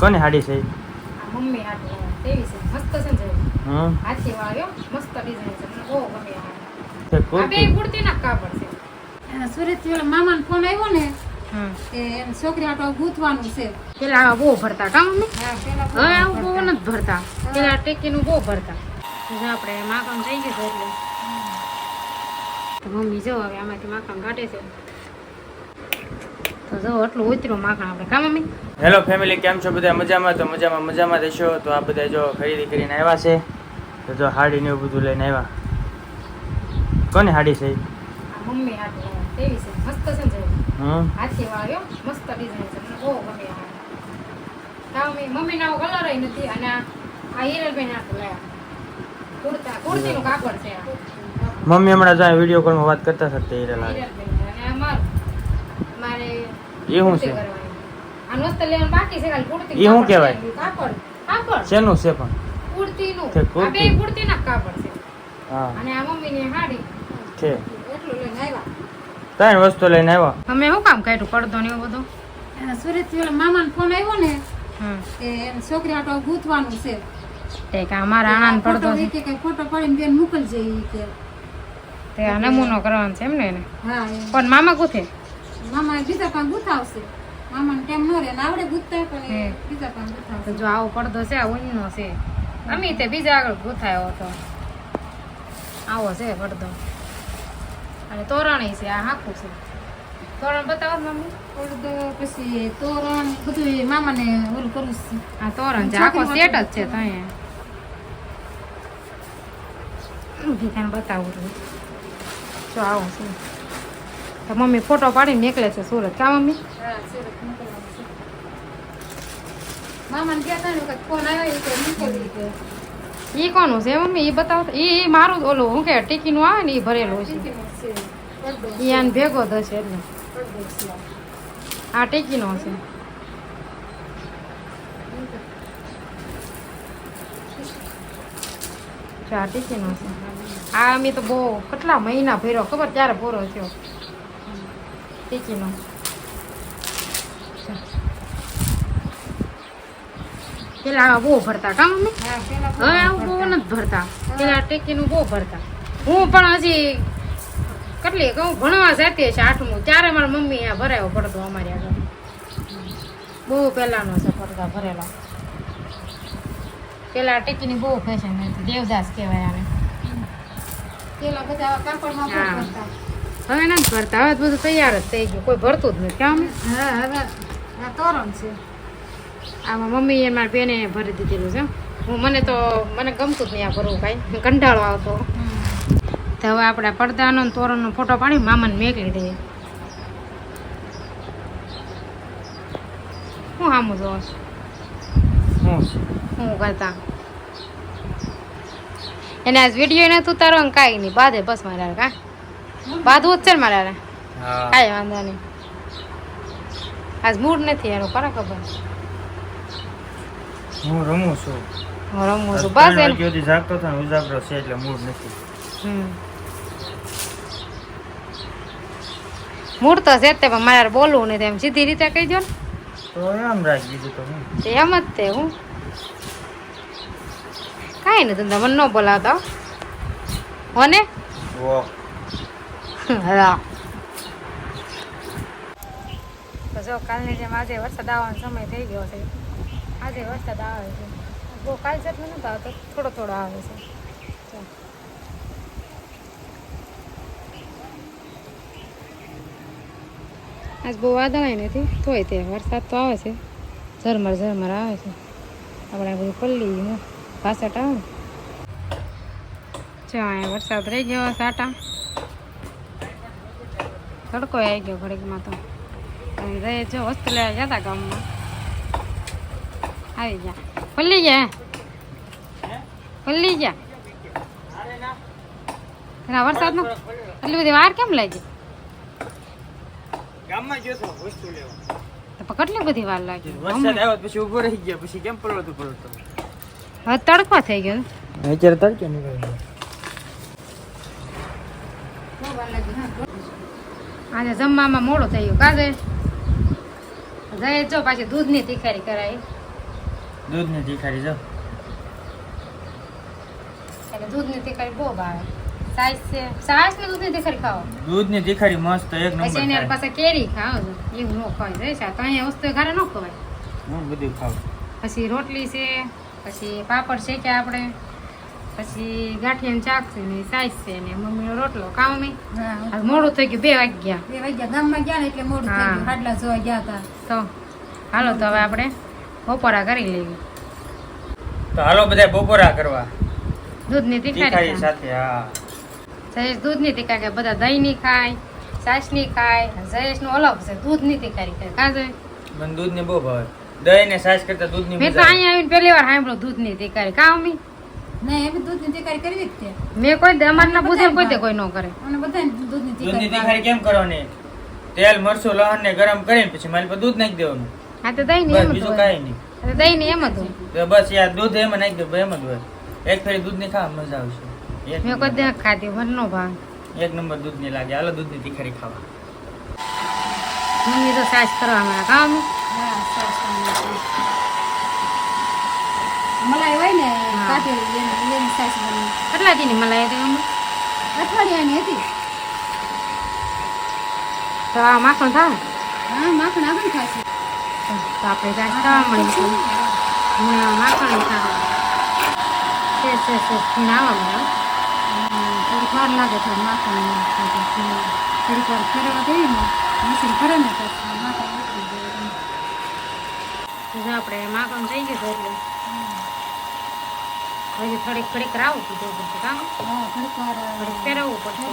કોની હાડી છે? મમ્મી હાડી તેવી છે, મસ્ત છે ને હમ હાથી વાળ્યો મસ્ત ડિઝાઇન છે, મને બહુ ગમે આ તે આ બે કુર્તી કુર્તી ના કાપડ છે. સુરત થી ઓલા મામાનો ફોન આવ્યો ને હમ કે એમ છોકરી આટો ગૂંથવાનું છે. પેલા આવા બહુ ભરતા કામ મમ્મી, હા પેલા હવે આવું બહુ નથી ભરતા, પેલા ટેકીનું બહુ ભરતા. જો આપણે માખણ થઈ ગયું છે એટલે તો મમ્મી જો હવે આમાંથી માખણ કાઢે છે, તો જો એટલું ઉતર્યું માખણ આપણે કા મમ્મી. હેલો ફેમિલી, કેમ છો બધા? મજામાં? તો મજામાં દેશો. તો આ બધા જો ખરીદી કરીને આવ્યા છે, તો જો હાડી ને એવું બધું લઈને આવ્યા. કોની હાડી છે? આ મમ્મી હાડી તેવી છે, મસ્ત છે ને હમ હાથી વાળ્યો મસ્ત ડિઝાઇન છે, મને બહુ ગમે આ કા મમ્મી. મમ્મી ના કલર નથી અને આ હિરલબેન હાથ લાયા કુર્તીનું કાપડ છે આ. મમ્મી હમણાં જો વિડીયો કોલમાં વાત કરતા હતા તે હીરા લાગે. હિરલબેન અને અમાર મારે એ શું છે? આ નોસ્ત લેવાનું બાકી છે, ખાલી કુર્તી ઈ શું કહેવાય? કાપડ શેનું છે પણ? કુર્તીનું. તે આ કુર્તી? બે કુર્તીના કાપડ છે હા અને આ મમ્મીની હાડી છે. એટલું લઈને આવ્યા. ત્રણ વસ્તુ લઈને આવ્યા. તમે શું કામ કાઢ્યું પડદો ને એવું બધું? સુરત થી ઓલા મામાનો ફોન આવ્યો ને હમ કે એમ છોકરી આટો ગૂંથવાનું છે. તે કે અમારા આનંદ પડદો છે કે ફોટો પાડીને બેન મોકલજે ઈ કે. તે આ નમૂનો કરવાનો છે એમ ને એને? હા એમ. પણ મામા ગુથે મામા બીજા પણ ગૂંથાવશે. મામાને ટાઈમ ન રહે ને આવડે ગૂંથતા પણ એ બીજા પણ તો ગૂંથાવશે. જો આવો પડદો છે, આ ઊનનો છે. અમે તે બીજા આગળ ગુથાયો હતો, આવો છે પડદો. અને તોરણી છે, આ હાખું છે. તોરણ બતાવો મમ્મી. પડદો પછી તોરણ બધું એ મામાને ઓલું કરવું છે. આ તોરણ છે, આખો સેટ જ છે. તો અહીંયા ભીખાને બતાવું છું. જો આવો છે. તો મમ્મી ફોટો પાડીને નીકળે છે સુરત કા મમ્મી? હા સુરત મોકલવાનું છે. મામાને ગયા તા ને વખત ફોન આવ્યો એ કે મોકલવી કે. ઈ કોનું છે મમ્મી? ઈ બતાવો. ઈ મારું ઓલું શું કે ટીકીનું આવે ને ઈ ભરેલું છે. ટીકીનો છે. પડદો ઈ આને ભેગો થશે એટલે પડદો છે. આ ટીકીનો છે. જો આ ટીકીનો છે. આ અમે તો બહુ કેટલા મહિના ભર્યો ખબર ત્યારે પૂરો થયો ટીકીનો. પેલા આવા બહુ ભરતા કા મમ્મી, હા પેલા હવે આવું બહુ નથી ભરતા. પેલા ટેકીનું બહુ ભરતા. હું પણ હજી કેટલી કહું ભણવા જતી હશે 8મું ત્યારે મારા મમ્મી અહીંયા ભરાયો પડતો અમારી આગળ. બહુ પહેલાનો છે પડદા ભરેલા. પેલા ટેકીની બહુ ફેશન હતી, દેવદાસ કહેવાય આને. પેલા બધા આવા કાપડમાં હા. પણ કરતા. હવે નથી ભરતા, હવે તો બધું તૈયાર જ થઈ ગયું, કોઈ ભરતું જ નથી કામ. હા હવે આ તોરણ છે. આમાં મમ્મીએ મારી બેને ભરી દીધેલું છે. મને ગમતું જ નહીં આ ભરવું કાંઈ, કંટાળો આવતો. તો હવે આપણે પડદાનો ને તોરણનો ફોટો પાડી મામાને મેકલી દઈએ. શું સામું જોવો છો? શું છે? શું કરતા એને આજ વિડીયો નથી ઉતારો ને કાંઈ નહીં, બાધે બસ મારા કા બાધવું જ છે ને મારા હા કાંઈ વાંધો નહીં. આજ મૂડ નથી એનું ખરા ખબર. હું રમું છું. હું રમું છું બસ ત્રણ એનું. વાગ્યા સુધી જાગતો હતો ને ઉજાગરો છે એટલે મૂડ નથી. મૂડ તો છે જ તે, પણ મારે બોલવું નહીં એમ સીધી રીતે કહી દો ને. તો એમ રાખ દીધું તો હું. એમ જ તે હું કાંઈ નથી તમને મને ન બોલાવતા હો ને. વો હા તો જો કાલની જેમ આજે વરસાદ આવવાનો સમય થઈ ગયો છે. આજે વરસાદ આવે છે, બહુ કાલ જેટલો નથી આવતો, થોડો થોડો આવે છે. જો. આજ બહુ વાદળાય નથી, તોય તે વરસાદ તો આવે છે, ઝરમર ઝરમર આવે છે. આપણે બધું પલ્લી ભાસટ આવે ને. જો અહીંયા વરસાદ રહી ગયો સાટા, તડકો આવી ગયો ઘડીકમાં. તો રહે જો વસ્તુ લેવા ગયા હતા ગામમાં, આવી ગયા પલ્લી ગયા એના વરસાદનો એટલી બધી વાર કેમ લાગી? ગામમાં ગયો તો વસ્તુ લેવા. તો કેટલી બધી વાર લાગી? વરસાદ આવ્યો પછી ઊભો રહી ગયા, પછી કેમ પલળતું. હવે તડકો થઈ ગયો ને. અત્યારે તડકે નીકળી. આજે જમવામાં મોડું થઈ ગયું કાજે જાય જો પાછી દૂધની તીખારી કરાવી. દૂધની તીખારી જો એટલે દૂધની તીખારી બહુ ભાવે સાસ છે સાસ ને દૂધની તીખારી ખાઓ દૂધની તીખારી મસ્ત એક પછી નંબર એની થાય. પાસે કેરી ખાઓ છો એવું ન ખવાય છે તો અહીંયા વસ્તુ ઘરે ન ખવાય હું બધું ખાવ પછી રોટલી છે પછી પાપડ શેક્યા આપણે પછી ગાંઠિયાનું શાક છે ને સાસ છે ને મમ્મીનો રોટલો કામ મેં હા મોડું થઈ ગયું 2 વાગ્યા 2 વાગ્યા ગામમાં ગયા ને એટલે મોડું થઈ હા. ગયું હાડલા જોવા ગયા હતા તો હાલો તો હવે આપણે બપોરા કરી લેવી તો હાલો બધા બપોરા કરવા દૂધની તીખારી તીખારી સાથે હા જયેશ દૂધની તીખારી ખાય બધા દહીંની ખાય છાશની ખાય જયેશનું અલગ છે દૂધની તીખારી ખાય કાં જયેશ? મને દૂધની બહુ ભાવે દહીં ને છાશ કરતા દૂધની મેં તો મજા આવે. અહીંયા આવીને પહેલી વાર સાંભળ્યું દૂધની તીખારી કાં મમ્મી નહીં એમ દૂધની તીખારી કરવી જ છે મેં કોઈ દે અમારના પૂછે કોઈ દે કોઈ ન કરે અને બધાને દૂધની દૂધની તીખારી તીખારી કેમ કરવાની તેલ મરચું લહણ ને ગરમ કરીને પછી મારી પર દૂધ નાખી દેવાનું આ તો દહીં બસ એમ જ બીજું હોય કાંઈ નહીં આ તો દહીં એમ જ હોય તો બસ યાર દૂધ એમાં નાખી દો એમ જ હોય એક ફેરી દૂધની ખાવા મજા આવશે એક મેં કોઈ દે નંબર. ખાધી મને ન ભાવે એક નંબર દૂધની લાગે હાલો દૂધની તીખારી ખાવા મમ્મી તો સાસ કરવા માંડ્યા કાં મમ્મી? હા સરસ મલાઈ હોય ને હા. કાઢેલી એની સાસ બની કેટલા દીની મલાઈ હતી મમ્મી? અઠવાડિયાની હતી તો આ માખણ થાય હા માખણ આગળ ખાશે તો આપણે સાસ ખાવા મળી હમણાં માખણ ખાવા છે આવવા મળ્યા થોડીક વાર લાગે છે માખણ થોડીક વાર ફેરવા દઈએ ને મશીન ફરે ને તો માખણ નીકળી જાય જો આપણે માખણ થઈ ગયું છે એટલે હજી થોડીક ઘડીક રાવું કીધું પડશે કામ હા થોડીક વાર ઘડીક ફેરવવું પડશે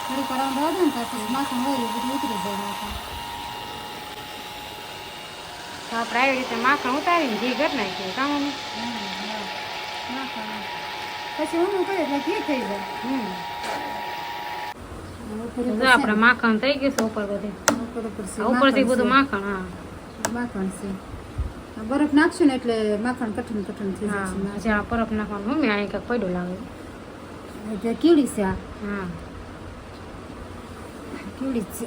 થોડીક વાર આમ રહે ને તો માખણ હોય એ બધું ઉતરી જાય માખણ તો આપણે આવી રીતે માખણ ઉતારીને ઘી ઘર નાખીએ કામ મમ્મી? પછી ઊંધું કરે એટલે ઘી થઈ જાય જો આપણે માખણ થઈ ગયું છે ઉપર બધે ઉપરથી બધું માખણ હા માખણ છે બરફ નાખશું ને એટલે માખણ કઠણ કઠણ થઈ હા જશે પછી આ પરફ નાખવાનું મમ્મી અહીં કાંઈક પડ્યું લાગે એટલે કીડી છે આ હા કીડી જ છે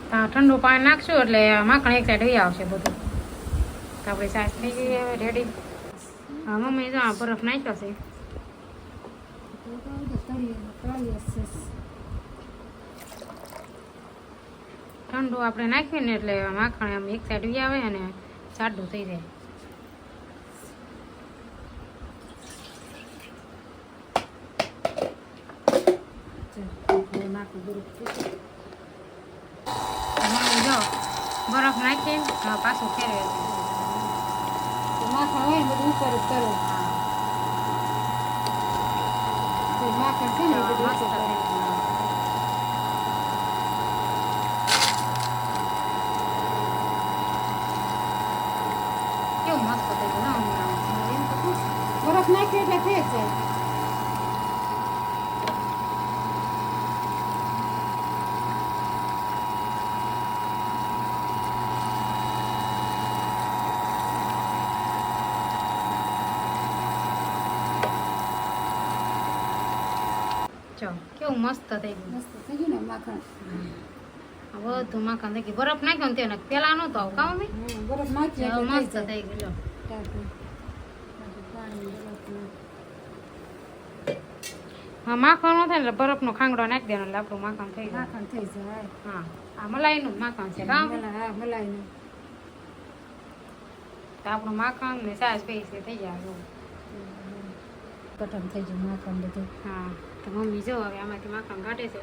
તો આ ઠંડુ પાણી નાખશું એટલે માખણ એક સાઈડ વહી આવશે બધું તો આપણી સાસ થઈ ગઈ હવે રેડી હા મમ્મી જો આ બરફ નાખ્યો છે ઠંડુ આપણે નાખીએ ને એટલે માખણ આમ એક સાઈડ વહી આવે અને જાડું થઈ જાય મમ્મી જો બરફ નાખીને હવે પાછું ફેરવે માખણ હોય ને બધું ઉપર જ કરો તો માખણ છે ને એ બધું ઉપર કરે. કેવું મસ્ત થઈ ગયું ના મમ્મી આમ? એમ તો શું? બરફ નાખ્યો એટલે થઈ જ જાય જો કેવું મસ્ત થઈ ગયું મસ્ત થઈ ગયું ને માખણ આ બધું માખણ થઈ ગયું બરફ નાખ્યો ને તેને પેલા નહોતો આવું કામ મમ્મી? બરફ નાખ્યો જો એટલે મસ્ત થઈ થઈ ગયું જાય. પાણી બરફનું. હા માખણ ન થાય ને એટલે બરફનો ખાંગડો નાખી દેવાનો એટલે આપણું માખણ થઈ જાય માખણ થઈ જાય હા આ મલાઈનું જ માખણ છે કામ હા મલાઈનું તો આપણું માખણ ને સાસ પૈસે થઈ જાય જો. કઠણ થઈ ગયું માખણ બધું હા તો મમ્મી જો હવે આમાંથી માખણ કાઢે છે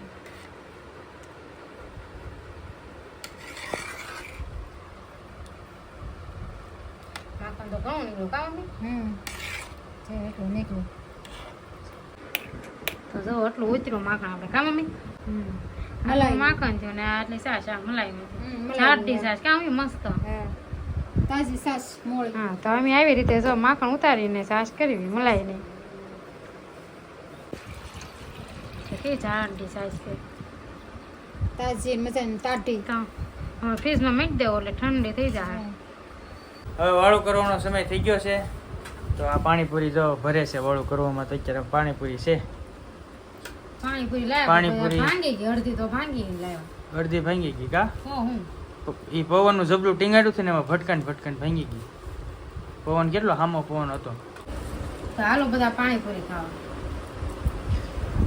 માખણ તો ઘણું નીકળ્યું કામ મમ્મી? છે એટલું નીકળ્યું તો જો એટલું ઉતર્યું માખણ આપણે કામ મમ્મી? મલાઈ. આટલું માખણ છે ને આટલી સાસ આ મલાઈ મલાઈ. જાડી સાસ કામ મસ્ત હા તાજી સાસ મોળી હા તો અમે આવી રીતે જો માખણ ઉતારીને સાસ કરવી મલાઈને તો કેવી જાડી સાસ છે તાજી મજાની તાટી તો હવે ફ્રીજમાં મૂકી દેવો એટલે ઠંડી થઈ જાય હવે વાળું કરવાનો સમય થઈ ગયો છે તો આ પાણીપુરી જો ભરે છે વાળું કરવામાં તો અત્યારે પાણીપુરી છે પાણીપુરી લાવ્યા પાણીપુરી. ભાંગી ગઈ અડધી તો ભાંગી લાવ્યા અડધી ભાંગી ગઈ કા હું એ પવનનું જબલું ટીંગાડ્યું છે ને એમાં ભટકાને ભાંગી ગયું. પવન કેટલો હામો પવન હતો. તો હાલો બધા પાણીપુરી ખાવા.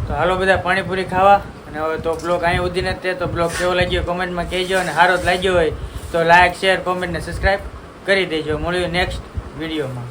તો હાલો બધા પાણીપુરી ખાવા. અને હવે તો બ્લોગ અહીં સુધી નથી તો બ્લોગ કેવો લાગ્યો કોમેન્ટમાં કહેજો. અને સારો જ લાગ્યો હોય તો લાઈક શેર કોમેન્ટ ને સબસ્ક્રાઈબ કરી દેજો. મળ્યું નેક્સ્ટ વિડીયોમાં.